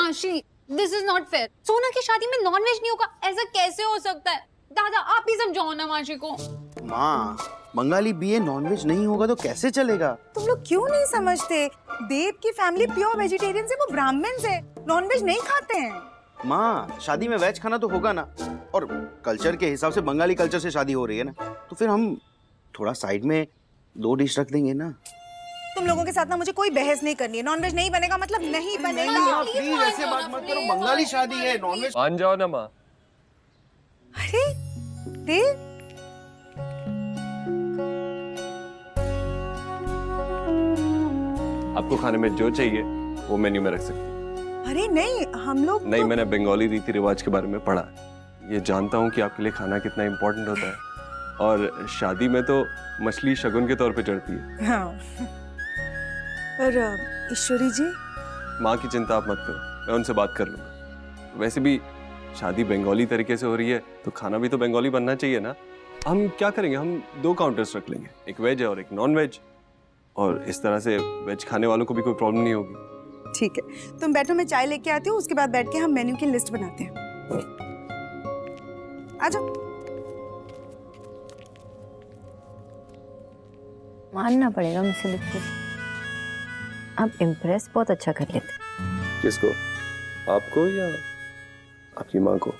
Meenakshi, this is not fair. सोना की शादी में नॉनवेज नहीं होगा, ऐसा कैसे हो सकता है? दादा आप ही समझाओ ना माशी को। माँ, बंगाली बीए नॉनवेज नहीं होगा तो कैसे चलेगा? तुम लोग क्यों नहीं समझते? देव की फैमिली प्योर वेजिटेरियन है, वो ब्राह्मण है, नॉनवेज नहीं खाते हैं। माँ, शादी में वेज खाना तो होगा ना, और कल्चर के हिसाब से बंगाली कल्चर से शादी हो रही है ना, तो फिर हम थोड़ा साइड में 2 डिश रख देंगे ना। तुम लोगों के साथ ना मुझे कोई बहस नहीं करनी है। नॉनवेज नहीं बनेगा मतलब नहीं बनेगा। माँ, प्लीज ऐसे बात मत करो, बंगाली शादी है, नॉनवेज। मान जाओ ना माँ। अरे देव, आपको खाने में जो चाहिए वो मेन्यू में रख सकती हैं। अरे नहीं, हम लोग नहीं, तो... मैंने बंगाली रीति रिवाज के बारे में पढ़ा है। ये जानता हूँ कि आपके लिए खाना कितना इम्पोर्टेंट होता है, और शादी में तो मछली शगुन के तौर पे चढ़ती है। हाँ। पर ईश्वरी जी, माँ की चिंता आप मत करो, मैं उनसे बात कर लूंगा। वैसे भी शादी बंगाली तरीके से हो रही है तो खाना भी तो बंगाली बनना चाहिए ना। हम क्या करेंगे, हम 2 काउंटर्स रख लेंगे, एक वेज है और एक नॉन वेज, और इस तरह से वेज खाने वालों को भी कोई प्रॉब्लम नहीं होगी। ठीक है, तुम बैठो, मैं चाय लेके आती हूँ, उसके बाद बैठ के हम मेन्यू की लिस्ट बनाते हैं। आ जाओ। मानना पड़ेगा मुझसे बिल्कुल, आप इम्प्रेस बहुत अच्छा कर लेते। किसको, आपको या आपकी माँ को?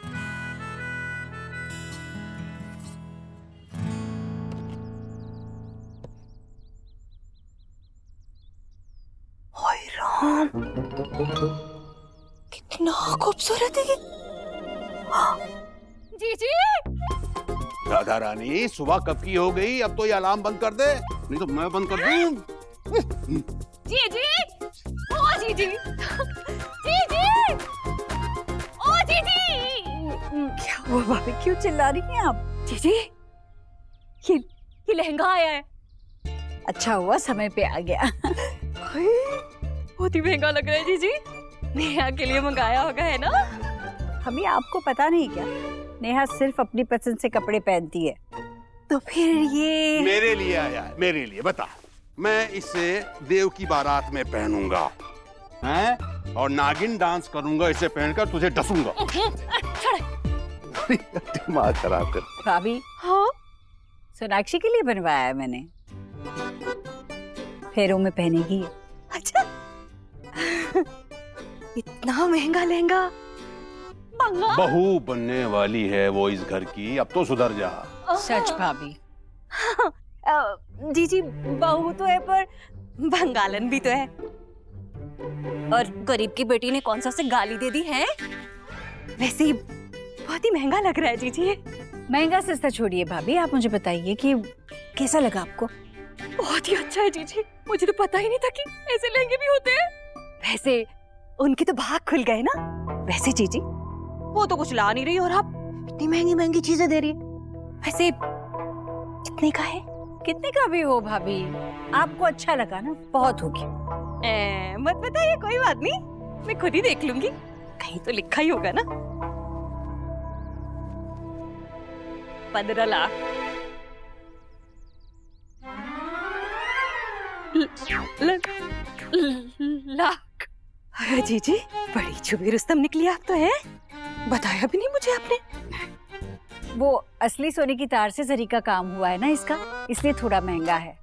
हाय राम, कितना खूबसूरत है ये। जीजी, राधा रानी, सुबह कब की हो गई? अब तो ये अलार्म बंद कर दे, नहीं तो मैं बंद कर दूं। जीजी, ओ जीजी, जीजी, ओ जीजी। क्या हुआ भाभी, क्यों चिल्ला रही हैं आप? जीजी, ये लहंगा आया है। अच्छा हुआ समय पे आ गया। बहुत ही महंगा लग रहा है जीजी। नेहा के लिए मंगाया होगा है ना? अभी आपको पता नहीं क्या, नेहा सिर्फ अपनी पसंद से कपड़े पहनती है। तो फिर ये मेरे लिए आया है, मेरे लिए। बता, मैं इसे देव की बारात में पहनूंगा, हैं? और नागिन डांस करूंगा इसे पहनकर, तुझे डसूंगा। दिमाग खराब कर। भाभी, हाँ, सोनाक्षी के लिए बनवाया है मैंने, फेरों में पहनेगी। अच्छा। इतना महंगा लहंगा। बंगा। बहू बनने वाली है वो इस घर की, अब तो सुधर जा। सच भाभी। जीजी, बहू तो है पर बंगालन भी तो है। और गरीब की बेटी ने कौन सा उसे गाली दे दी है? वैसे ही बहुत ही महंगा लग रहा है जीजी। महंगा सस्ता छोड़िए भाभी, आप मुझे बताइए कि कैसा लगा आपको? बहुत ही अच्छा है जीजी, मुझे तो पता ही नहीं था कि ऐसे लहंगे भी होते हैं। वैसे उनके तो भाग खुल गए ना। वैसे जीजी, वो तो कुछ ला नहीं रही और आप इतनी महंगी महंगी चीजें दे रही है। वैसे कितने का है? कितने का भी हो भाभी, आपको अच्छा लगा ना, बहुत होगी। मत बताइए, कोई बात नहीं, मैं खुद ही देख लूंगी, कहीं तो लिखा ही होगा ना। 15 लाख। लाख। अरे जीजी, बड़ी छुपी रुस्तम निकली आप तो, है? बताया भी नहीं मुझे आपने। वो असली सोने की तार से जरी का काम हुआ है ना इसका, इसलिए थोड़ा महंगा है।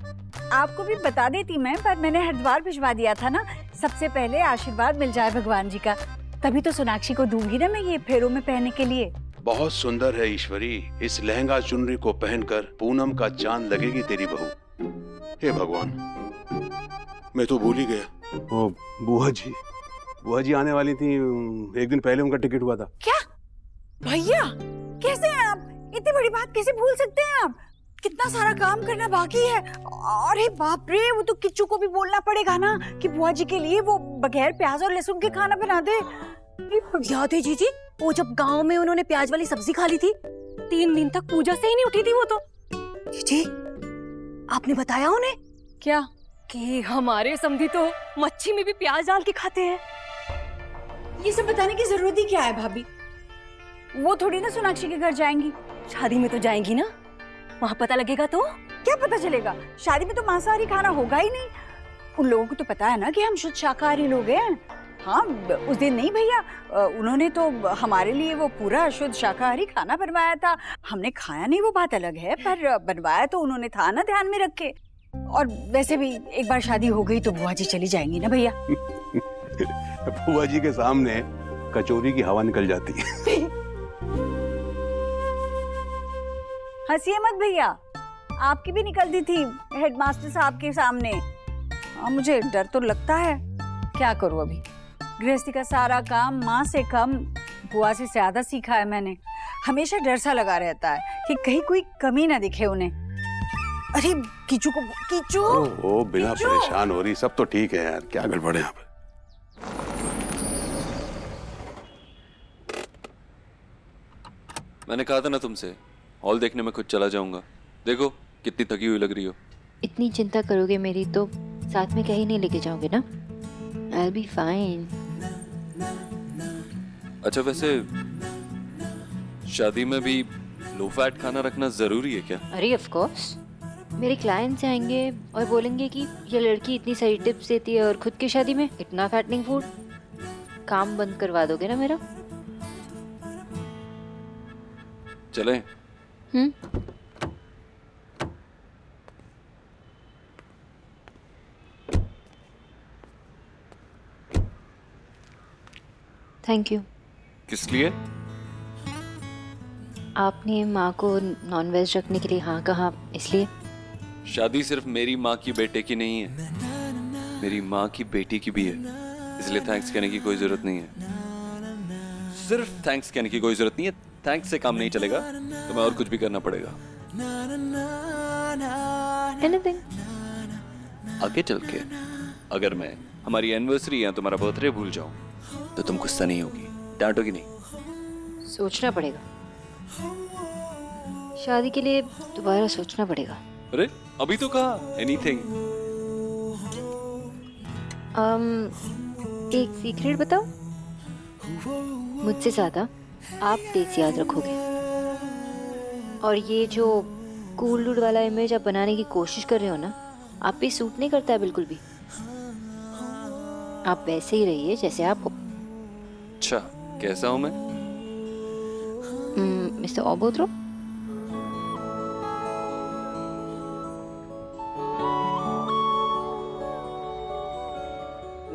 आपको भी बता देती मैं, पर मैंने हरिद्वार भिजवा दिया था ना। सबसे पहले आशीर्वाद मिल जाए भगवान जी का, तभी तो सोनाक्षी को दूंगी ना मैं ये फेरों में पहनने के लिए। बहुत सुंदर है ईश्वरी, इस लहंगा चुनरी को पहनकर पूनम का चांद लगेगी तेरी बहू। हे भगवान, मैं तो भूल ही गया। वो बुआ जी आने वाली थी, एक दिन पहले उनका टिकट हुआ था। क्या भैया, कैसे हैं आप? इतनी बड़ी बात कैसे भूल सकते हैं आप? कितना सारा काम करना बाकी है। अरे बाप रे, वो तो किच्चू को भी बोलना पड़ेगा ना कि बुआ जी के लिए वो बगैर प्याज और लहसुन के खाना बना दे। याद है जीजी, वो जब गांव में उन्होंने प्याज वाली सब्जी खा ली थी, 3 दिन तक पूजा से ही नहीं उठी थी वो तो। जीजी, आपने बताया उन्हें क्या कि हमारे समधी तो मच्छी में भी प्याज डाल के खाते हैं? ये सब बताने की जरूरत ही क्या है भाभी? वो थोड़ी ना सोनाक्षी के घर जाएंगी। शादी में तो जाएंगी ना, वहाँ पता लगेगा तो? क्या पता चलेगा? शादी में तो मांसाहारी खाना होगा ही नहीं। उन लोगों को तो पता है ना कि हम शुद्ध शाकाहारी लोग हैं। हाँ, उस दिन नहीं भैया, उन्होंने तो हमारे लिए वो पूरा शुद्ध शाकाहारी खाना बनवाया था। हमने खाया नहीं वो बात अलग है, पर बनवाया तो उन्होंने था ना, ध्यान में रखे। और वैसे भी एक बार शादी हो गई तो बुआ जी चली जाएंगी ना भैया। बुआ जी के सामने कचौरी की हवा निकल जाती है। हंसिए मत भैया, आपकी भी निकलती थी हेडमास्टर साहब के सामने। हाँ, मुझे डर तो लगता है, क्या करूं अभी। गृहस्थी का सारा काम माँ से कम बुआ से ज्यादा सीखा है मैंने। हमेशा डर सा लगा रहता है कि कहीं कोई कमी ना दिखे उन्हें। अरे कीचू को, कीचू। ओ बिना परेशान हो रही, सब तो ठीक है यार, क्या गड़बड़ है यहाँ पे। मैंने कहा था ना तुमसे, हॉल देखने में खुद चला जाऊंगा। देखो कितनी थकी हुई लग रही हो। इतनी चिंता करोगे मेरी तो साथ में कहीं नहीं लेके जाओगे ना। I'll be fine. अच्छा वैसे शादी में भी लो फैट खाना रखना जरूरी है क्या? अरे ऑफ कोर्स, मेरे क्लाइंट्स आएंगे और बोलेंगे कि ये लड़की इतनी सारी टिप्स देती है और खुद की शादी में इतना फैटनिंग फूड। काम बंद करवा दोगे ना मेरा? चलें? Thank you. किस लिए? आपने माँ को नॉनवेज रखने के लिए हाँ कहा, इसलिए। शादी सिर्फ मेरी माँ की बेटे की नहीं है, मेरी माँ की बेटी की भी है, इसलिए थैंक्स कहने की कोई जरूरत नहीं है। सिर्फ थैंक्स कहने की कोई जरूरत नहीं है। थैंक्स से काम नहीं चलेगा, तुम्हें और कुछ भी करना पड़ेगा। Anything. आगे चल के अगर मैं हमारी एनिवर्सरी या तुम्हारा बर्थडे भूल जाऊं तो तुम गुस्सा नहीं होगी, डांटोगी नहीं? सोचना पड़ेगा, शादी के लिए दोबारा सोचना पड़ेगा। अरे अभी तो कहा एनीथिंग। एक सीक्रेट बताओ, मुझसे ज्यादा आप टेस्ट याद रखोगे। और ये जो कूल डूड वाला इमेज आप बनाने की कोशिश कर रहे हो ना, आप पे सूट नहीं करता है बिल्कुल भी। आप वैसे ही रहिए जैसे आप हो। अच्छा कैसा हूं मैं? मिस्टर ओबोत्रो,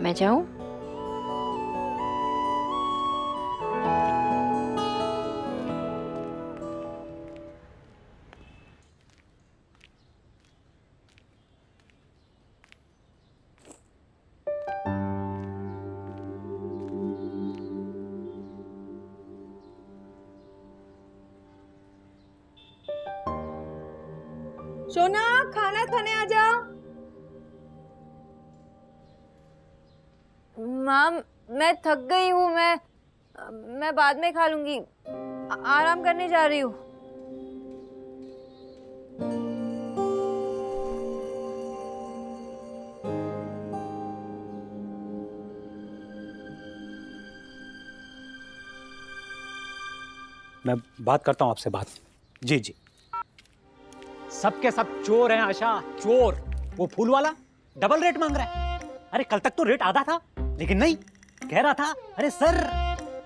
मैं जाऊं? सोना खाना खाने आ जा। माम मैं थक गई हूँ, मैं बाद में खा लूंगी, आराम करने जा रही हूँ। मैं बात करता हूँ आपसे बात। जी जी, सबके सब चोर हैं आशा, चोर। वो फूल वाला डबल रेट मांग रहा है। अरे कल तक तो रेट आधा था, लेकिन नहीं, कह रहा था अरे सर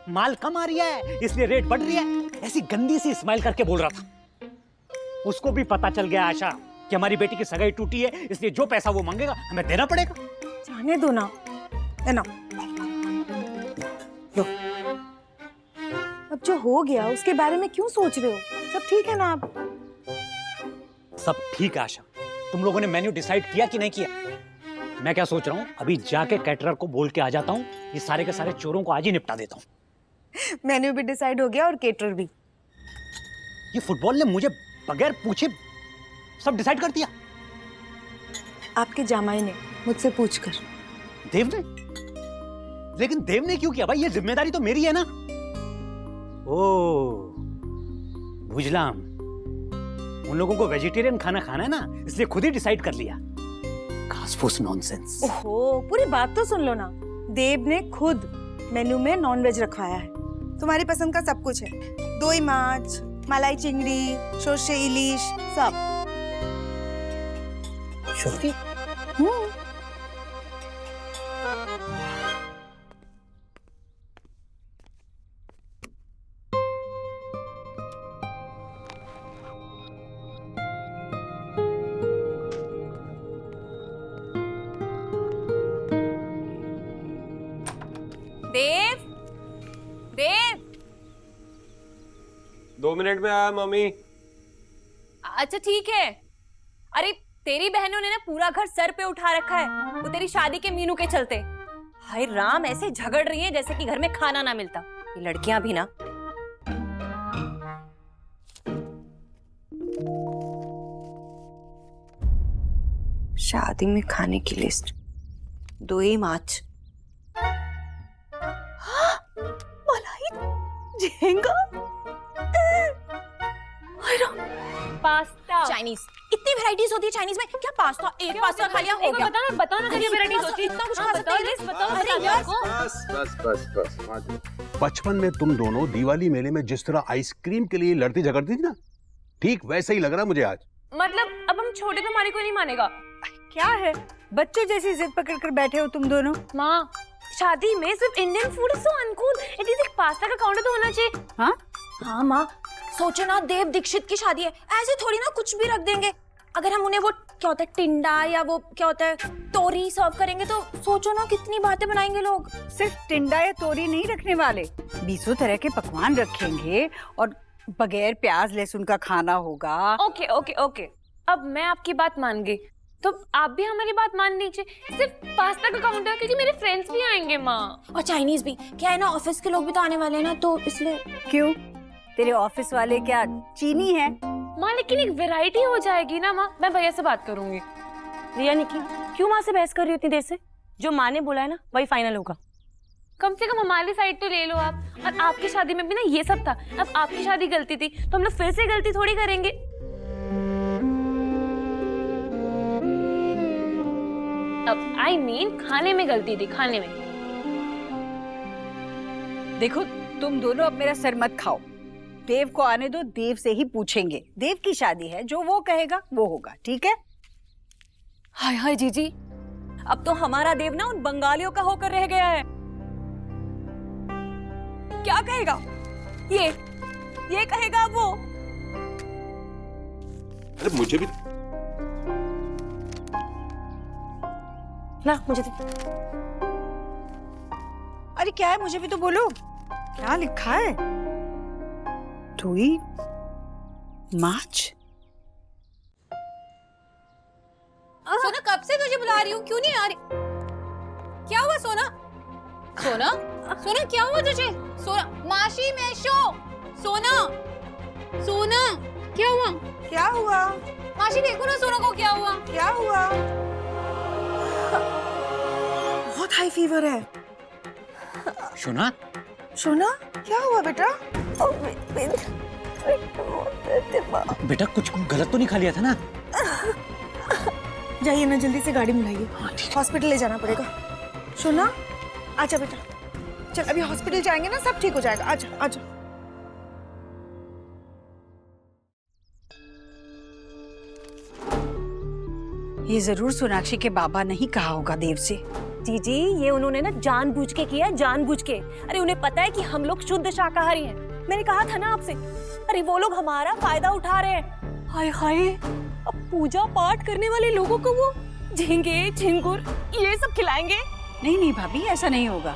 माल कम आ रही है इसलिए रेट बढ़ रही है। ऐसी गंदी सी स्माइल करके बोल रहा था। उसको भी पता चल गया आशा कि हमारी बेटी की सगाई टूटी है, इसलिए जो पैसा वो मांगेगा हमें देना पड़ेगा। जाने दो ना, है ना। लो, अब जो हो गया उसके बारे में क्यों सोच रहे हो? सब ठीक है ना आप? सब ठीक है आशा। तुम लोगों ने मेन्यू डिसाइड किया कि नहीं किया? मैं क्या सोच रहा हूँ, अभी जाके कैटरर को बोल के आ जाता हूँ, ये सारे के सारे चोरों को आज ही निपटा देता हूँ। मेन्यू भी डिसाइड हो गया और केटर भी। ये फुटबॉल ने मुझे बगैर पूछे सब डिसाइड कर दिया। आपके जामाई ने मुझसे पूछकर। देव ने? लेकिन देव ने क्यों किया भाई? ये जिम्मेदारी तो मेरी है ना। ओ भुजलाम, उन लोगों को वेजिटेरियन खाना खाना है ना, इसलिए खुद ही डिसाइड कर लिया। घासफूस नॉनसेंस। ओहो, पूरी बात तो सुन लो ना। देव ने खुद मेन्यू में नॉनवेज रखवाया है। तुम्हारी पसंद का सब कुछ है, दोई माछ, मलाई चिंगड़ी, शोरशे इलिश, सब। श्रुति, देव, देव। 2 मिनट में आया मम्मी। अच्छा ठीक है। अरे तेरी बहनों ने ना पूरा घर सर पे उठा रखा है, वो तेरी शादी के मीनू के चलते। हाय राम, ऐसे झगड़ रही हैं जैसे कि घर में खाना ना मिलता। ये लड़कियां भी ना। शादी में खाने की लिस्ट 2 मार्च। मलाई झींगा, पास्ता, चाइनीज। इतनी वैरायटीज होती है चाइनीज में। क्या पास्ता, एक पास्ता खा लिया हो गया? बताओ ना क्या वैरायटीज होती है। इतना कुछ खा सकते हैं? बताओ। अरे यार बस। बचपन में तुम दोनों दिवाली मेले में जिस तरह आइसक्रीम के लिए लड़ती झगड़ती थी ना, ठीक वैसे ही लग रहा मुझे आज। मतलब अब हम छोटे तो हमारी कोई नहीं मानेगा। क्या है, बच्चों जैसी जिद पकड़ कर बैठे हो तुम दोनों? माँ, शादी में सिर्फ Indian food is so uncool. At least एक पास्ता का काउंटर तो होना चाहिए। हाँ हाँ माँ, सोचो ना, देव दीक्षित की शादी है, ऐसे थोड़ी ना कुछ भी रख देंगे। अगर हम उन्हें वो क्या होता है टिंडा या वो क्या होता है तोरी सर्व करेंगे तो सोचो ना कितनी बातें बनाएंगे लोग। सिर्फ टिंडा या तोरी नहीं रखने वाले, 20 तरह के पकवान रखेंगे और बगैर प्याज लहसुन का खाना होगा। ओके ओके ओके, अब मैं आपकी बात मान गई, तो आप भी हमारी बात मान लीजिए। सिर्फ पास्ता का काउंटर, क्योंकि मेरे फ्रेंड्स भी आएंगे माँ, और चाइनीज भी। क्या है ना, ऑफिस के लोग भी तो आने वाले हैं ना, तो इसलिए। क्यों, तेरे ऑफिस वाले क्या चीनी है? माँ लेकिन एक वैरायटी हो जाएगी ना माँ। मैं भैया से बात करूंगी। रिया निकी, क्यों माँ से बहस कर रही हो इतनी देर से? जो माँ ने बोला है ना वही फाइनल होगा। कम से कम हमारी साइड तो ले लो आप। और आपकी शादी में भी ना ये सब था। अब आपकी शादी गलती थी तो हम लोग फिर से गलती थोड़ी करेंगे। अब I mean खाने में गलती थी, खाने में। देखो तुम दोनों अब मेरा सर मत खाओ, देव को आने दो, देव से ही पूछेंगे। देव की शादी है, जो वो कहेगा वो होगा, ठीक है? हाय हाय जीजी, अब तो हमारा देव ना उन बंगालियों का होकर रह गया है। क्या कहेगा ये कहेगा वो। अरे मुझे भी ना, मुझे तो। अरे क्या है, मुझे भी तो बोलो, क्या लिखा है? 2 मार्च। सोना, कब से तुझे बुला रही हूँ, क्यों नहीं आ रही? क्या हुआ सोना? सोना, सोना क्या हुआ तुझे? सोना, माशी में शो। सोना, सोना क्या हुआ? क्या हुआ? माशी देखो ना सोना को क्या हुआ? क्या हुआ? बहुत हाई फीवर है। शोना, शोना, क्या हुआ बेटा? बेटा कुछ गलत तो नहीं खा लिया था ना? जाइए ना, जल्दी से गाड़ी मिलाइए, हॉस्पिटल ले जाना पड़ेगा। शोना, आजा बेटा, चल अभी हॉस्पिटल जाएंगे ना, सब ठीक हो जाएगा। आजा आजा। ये जरूर सोनाक्षी के बाबा ने ही कहा होगा देव से। जीजी, ये उन्होंने ना जानबूझ के किया, जानबूझ के। अरे उन्हें पता है कि हम लोग शुद्ध शाकाहारी हैं। मैंने कहा था ना आपसे। अरे वो लोग हमारा फायदा उठा रहे हैं। हाय हाय, अब पूजा पाठ करने वाले लोगों को वो झींगे झिंगुर ये सब खिलाएंगे? नहीं नहीं भाभी, ऐसा नहीं होगा।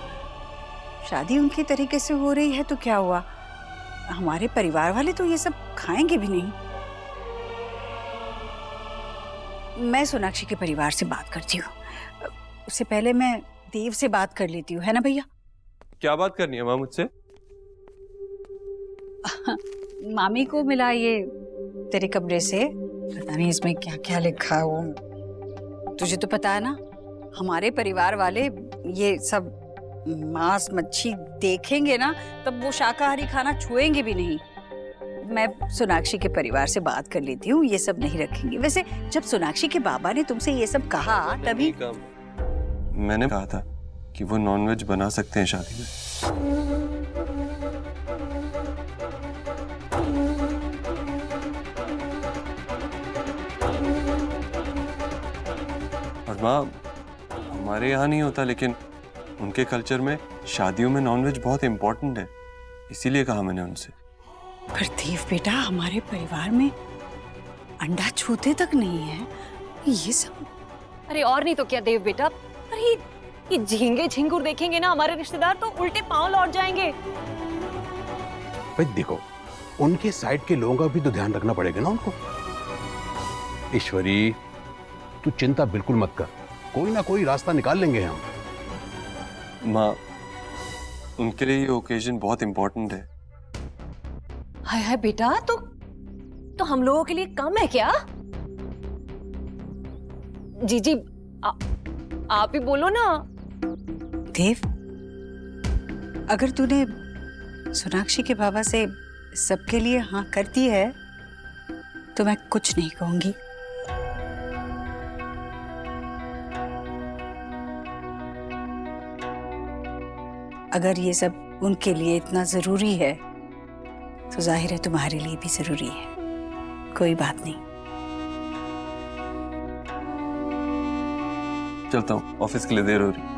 शादी उनके तरीके से हो रही है तो क्या हुआ, हमारे परिवार वाले तो ये सब खाएंगे भी नहीं। मैं सोनाक्षी के परिवार से बात करती हूँ, उससे पहले मैं देव से बात कर लेती हूँ, है ना भैया? क्या बात करनी है माँ मुझसे? मामी को मिला ये तेरे कमरे से, पता नहीं इसमें क्या क्या लिखा है। वो तुझे तो पता है ना, हमारे परिवार वाले ये सब मांस मच्छी देखेंगे ना तब वो शाकाहारी खाना छुएंगे भी नहीं। मैं सोनाक्षी के परिवार से बात कर लेती हूँ, ये सब नहीं रखेंगे। वैसे जब सोनाक्षी के बाबा ने तुमसे ये सब कहा तभी मैंने कहा था कि वो नॉनवेज बना सकते हैं शादी में। और माँ, हमारे यहाँ नहीं होता, लेकिन उनके कल्चर में शादियों में नॉनवेज बहुत इम्पोर्टेंट है, इसीलिए कहा मैंने उनसे। पर देव बेटा, हमारे परिवार में अंडा छूते तक नहीं है ये सब। अरे और नहीं तो क्या देव बेटा, अरे ये झींगे झिंगुर देखेंगे ना हमारे रिश्तेदार तो उल्टे पांव लौट जाएंगे। भाई देखो, उनके साइड के लोगों का भी तो ध्यान रखना पड़ेगा ना उनको। ईश्वरी, तू चिंता बिल्कुल मत कर, कोई ना कोई रास्ता निकाल लेंगे हम। माँ, उनके लिए ये ओकेजन बहुत इंपॉर्टेंट है। हाय हाय बेटा, तो हम लोगों के लिए कम है क्या? जी आप ही बोलो ना। देव, अगर तूने सोनाक्षी के बाबा से सबके लिए हाँ कर दी है तो मैं कुछ नहीं कहूंगी। अगर ये सब उनके लिए इतना जरूरी है तो जाहिर है तुम्हारे लिए भी जरूरी है। कोई बात नहीं। चलता हूँ, ऑफिस के लिए देर हो रही।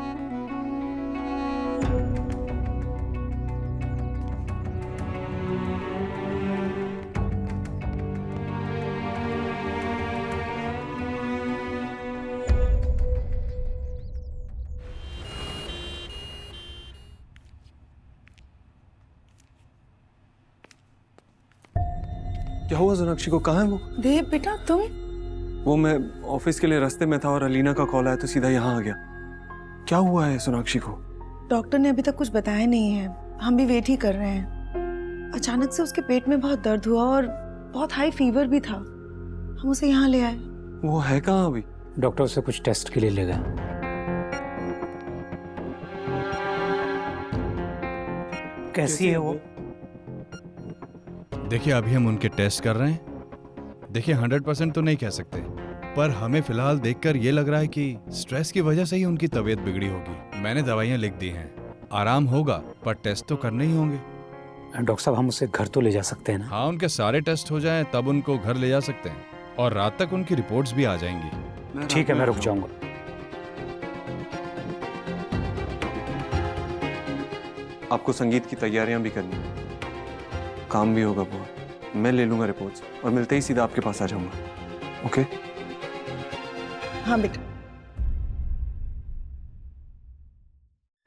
क्या हुआ सोनाक्षी को? कहाँ है वो? देव बेटा तुम? वो मैं ऑफिस के लिए रास्ते में था और अलीना का कॉल आया तो सीधा यहाँ आ गया। क्या हुआ है सोनाक्षी को? डॉक्टर ने अभी तक कुछ बताया नहीं है, हम भी वेट ही कर रहे हैं। अचानक से उसके पेट में बहुत दर्द हुआ और बहुत हाई फीवर भी था, हम उसे यहाँ ले आए। वो है कहाँ अभी? डॉक्टर से कुछ टेस्ट के लिए ले गए। कैसी है वो? देखिए, अभी हम उनके टेस्ट कर रहे हैं। देखिए 100% तो नहीं कह सकते, पर हमें फिलहाल देखकर ये लग रहा है कि स्ट्रेस की वजह से ही उनकी तबीयत बिगड़ी होगी। मैंने दवाइयाँ लिख दी हैं, आराम होगा, पर टेस्ट तो करने ही होंगे। डॉक्टर साहब, हम उसे घर तो ले जा सकते हैं ना? हाँ, उनके सारे टेस्ट हो जाएं तब उनको घर ले जा सकते हैं और रात तक उनकी रिपोर्ट्स भी आ जाएंगी। ठीक है, मैं रुक जाऊंगा। आपको संगीत की तैयारियां भी करनी है, काम भी होगा बहुत। मैं ले लूंगा रिपोर्ट्स और मिलते ही सीधा आपके पास आ जाऊंगा। ओके? हाँ बेटा।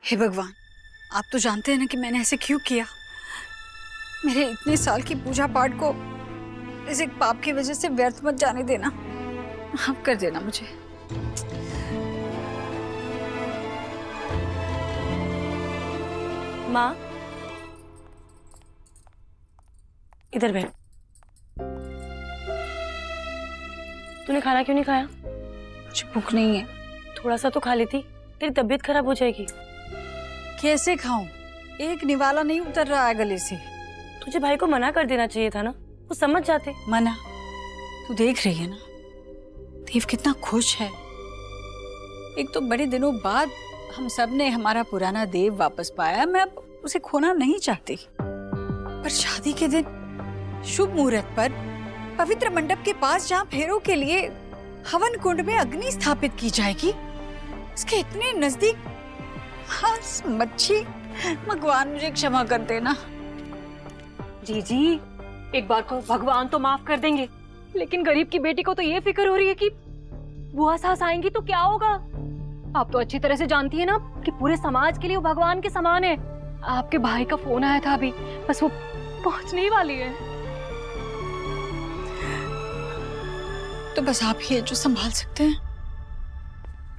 हे भगवान, आप तो जानते हैं ना कि मैंने ऐसे क्यों किया। मेरे इतने साल की पूजा पाठ को इस एक पाप की वजह से व्यर्थ मत जाने देना। माफ कर देना मुझे। माँ, इधर बैठ। तूने खाना क्यों नहीं खाया? मुझे भूख नहीं है। थोड़ा सा तो खा लेती, तेरी तबीयत खराब हो जाएगी। कैसे खाऊं? एक निवाला नहीं उतर रहा है गले से। तुझे भाई को मना कर देना चाहिए था ना, वो समझ जाते। मना? तू देख रही है ना देव कितना खुश है। एक तो बड़े दिनों बाद हम सब ने हमारा पुराना देव वापस पाया। मैं अब उसे खोना नहीं चाहती, पर शादी के दिन शुभ मुहूर्त पर पवित्र मंडप के पास जहाँ फेरों के लिए हवन कुंड में अग्नि स्थापित की जाएगी, उसके इतने नजदीक मांस मच्छी। भगवान मुझे क्षमा कर देना। जी, एक बार को भगवान तो माफ कर देंगे, लेकिन गरीब की बेटी को तो ये फिक्र हो रही है कि बुआ सास आएंगी तो क्या होगा। आप तो अच्छी तरह से जानती है ना कि पूरे समाज के लिए वो भगवान के समान है। आपके भाई का फोन आया था अभी, बस वो पहुंचने ही वाली है। तो बस आप ही है जो संभाल सकते हैं।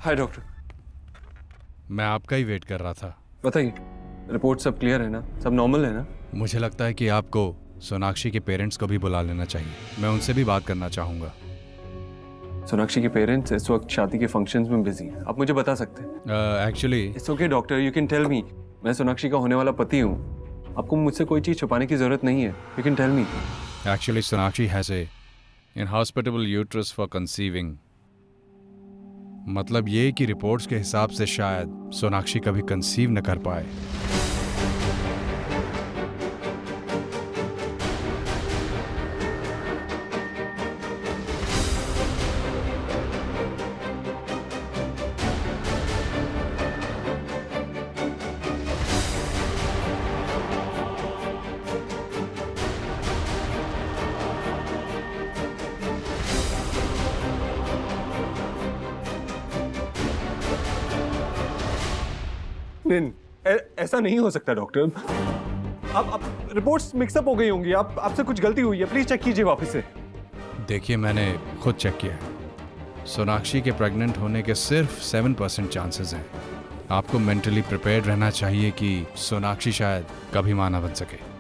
हाय डॉक्टर। मैं आपका ही वेट कर रहा था। बताइए, रिपोर्ट सब क्लियर है ना? सब नॉर्मल है ना? मुझे लगता है कि आपको सोनाक्षी के पेरेंट्स को भी बुला लेना चाहिए, मैं उनसे भी बात करना चाहूँगा। सोनाक्षी के पेरेंट्स इस वक्त शादी के फंक्शंस में बिजी हैं, आप मुझे बता सकते हैं? Actually it's okay doctor, you can tell me. मैं सोनाक्षी का होने वाला पति हूँ, आपको मुझसे कोई चीज़ छुपाने की जरूरत नहीं है। You can tell me. Actually Sonakshi has a inhospitable uterus for conceiving. मतलब ये कि रिपोर्ट्स के हिसाब से शायद सोनाक्षी कभी कंसीव न कर पाए। नहीं, ऐसा नहीं हो सकता डॉक्टर। आप रिपोर्ट्स मिक्सअप हो गई होंगी, आपसे कुछ गलती हुई है, प्लीज चेक कीजिए वापस से। देखिए मैंने खुद चेक किया है, सोनाक्षी के प्रेग्नेंट होने के सिर्फ 7% चांसेस हैं। आपको मेंटली प्रिपेयर्ड रहना चाहिए कि सोनाक्षी शायद कभी मां ना बन सके।